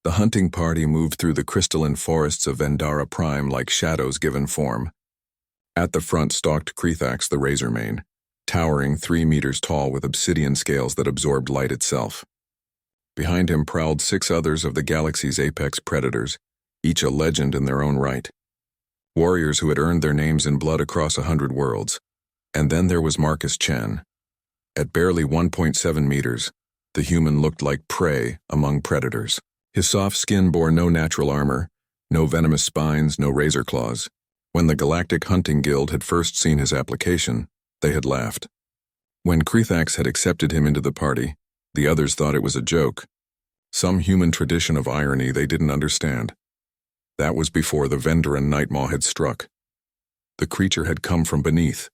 The hunting party moved through the crystalline forests of Vendara Prime like shadows given form. At the front stalked Krethax the Razormane, towering 3 meters tall with obsidian scales that absorbed light itself. Behind him prowled 6 others of the galaxy's apex predators, each a legend in their own right. Warriors who had earned their names in blood across 100 worlds. And then there was Marcus Chen. At barely 1.7 meters, the human looked like prey among predators. His soft skin bore no natural armor, no venomous spines, no razor claws. When the Galactic Hunting Guild had first seen his application, they had laughed. When Krethax had accepted him into the party, the others thought it was a joke. Some human tradition of irony they didn't understand. That was before the Vendaran Nightmaw had struck. The creature had come from beneath,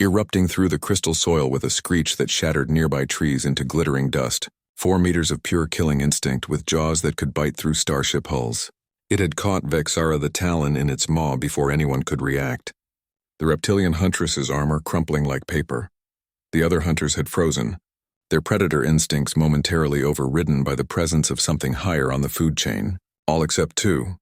erupting through the crystal soil with a screech that shattered nearby trees into glittering dust, 4 meters of pure killing instinct with jaws that could bite through starship hulls. It had caught Vexara the Talon in its maw before anyone could react. The reptilian huntress's armor crumpling like paper. The other hunters had frozen, their predator instincts momentarily overridden by the presence of something higher on the food chain, all except 2.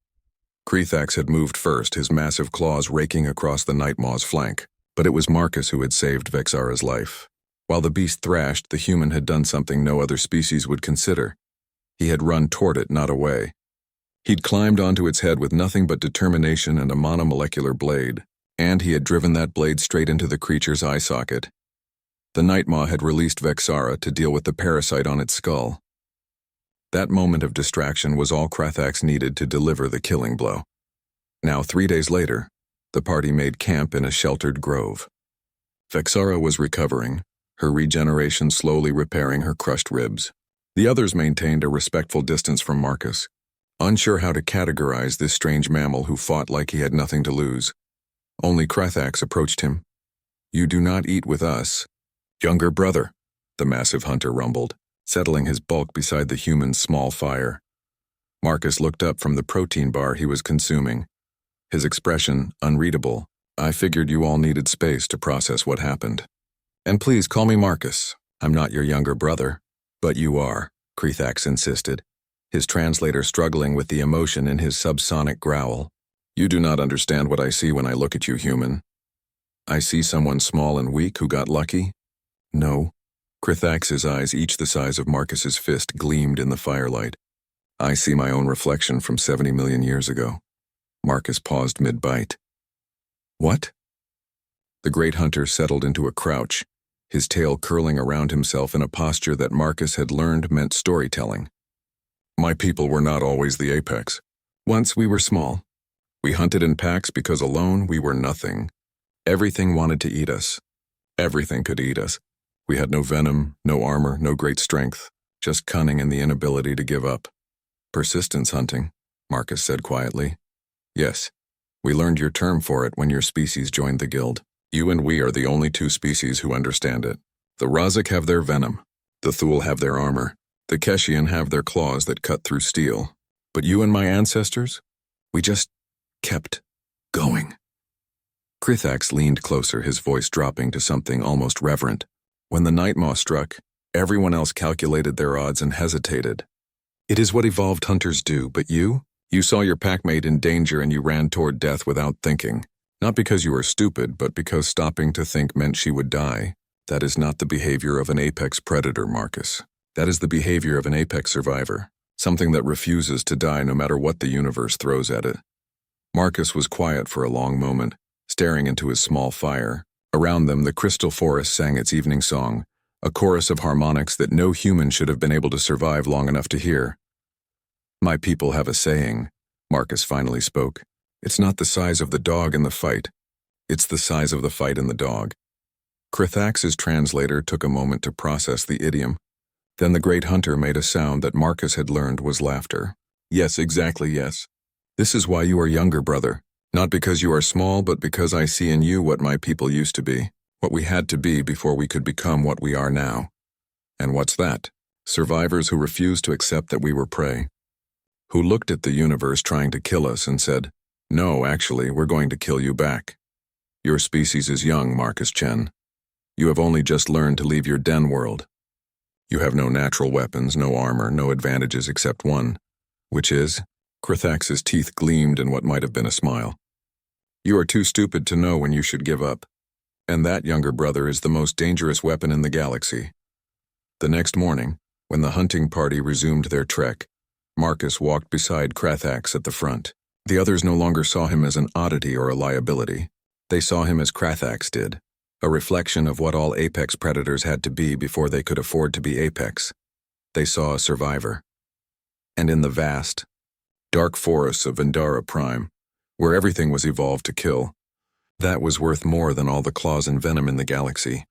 Krethax had moved first, his massive claws raking across the Nightmaw's flank, but it was Marcus who had saved Vexara's life. While the beast thrashed, the human had done something no other species would consider. He had run toward it, not away. He'd climbed onto its head with nothing but determination and a monomolecular blade, and he had driven that blade straight into the creature's eye socket. The Nightmaw had released Vexara to deal with the parasite on its skull. That moment of distraction was all Krethax needed to deliver the killing blow. Now, 3 days later, the party made camp in a sheltered grove. Vexara was recovering, her regeneration slowly repairing her crushed ribs. The others maintained a respectful distance from Marcus, unsure how to categorize this strange mammal who fought like he had nothing to lose. Only Krethax approached him. "You do not eat with us, younger brother," the massive hunter rumbled, settling his bulk beside the human's small fire. Marcus looked up from the protein bar he was consuming, his expression unreadable. "I figured you all needed space to process what happened. And please call me Marcus. I'm not your younger brother." "But you are," Krethax insisted, his translator struggling with the emotion in his subsonic growl. "You do not understand what I see when I look at you, human. I see someone small and weak who got lucky?" "No." Krethax's eyes, each the size of Marcus's fist, gleamed in the firelight. "I see my own reflection from 70 million years ago." Marcus paused mid-bite. "What?" The great hunter settled into a crouch, his tail curling around himself in a posture that Marcus had learned meant storytelling. "My people were not always the apex. Once we were small. We hunted in packs because alone we were nothing. Everything wanted to eat us. Everything could eat us. We had no venom, no armor, no great strength, just cunning and the inability to give up." "Persistence hunting," Marcus said quietly. "Yes, we learned your term for it when your species joined the guild. You and we are the only 2 species who understand it. The Razak have their venom, the Thule have their armor, the Keshian have their claws that cut through steel. But you and my ancestors, we just kept going." Krethax leaned closer, his voice dropping to something almost reverent. "When the Nightmaw struck, everyone else calculated their odds and hesitated. It is what evolved hunters do, but you saw your packmate in danger and you ran toward death without thinking. Not because you were stupid, but because stopping to think meant she would die. That is not the behavior of an apex predator, Marcus. That is the behavior of an apex survivor, something that refuses to die no matter what the universe throws at it." Marcus was quiet for a long moment, staring into his small fire. Around them, the crystal forest sang its evening song, a chorus of harmonics that no human should have been able to survive long enough to hear. "My people have a saying," Marcus finally spoke. "It's not the size of the dog in the fight. It's the size of the fight in the dog." Krethax's translator took a moment to process the idiom. Then the great hunter made a sound that Marcus had learned was laughter. "Yes, exactly, yes. This is why you are younger, brother. Not because you are small, but because I see in you what my people used to be, what we had to be before we could become what we are now. And what's that? Survivors who refused to accept that we were prey. Who looked at the universe trying to kill us and said, 'No, actually, we're going to kill you back.' Your species is young, Marcus Chen. You have only just learned to leave your den world. You have no natural weapons, no armor, no advantages except one. Which is? Krithax's teeth gleamed in what might have been a smile. You are too stupid to know when you should give up. And that, younger brother, is the most dangerous weapon in the galaxy. The next morning, when the hunting party resumed their trek, Marcus walked beside Krithax at the front. The others no longer saw him as an oddity or a liability. They saw him as Krithax did, a reflection of what all apex predators had to be before they could afford to be apex. They saw a survivor. And in the vast, dark forests of Vendara Prime, where everything was evolved to kill, that was worth more than all the claws and venom in the galaxy.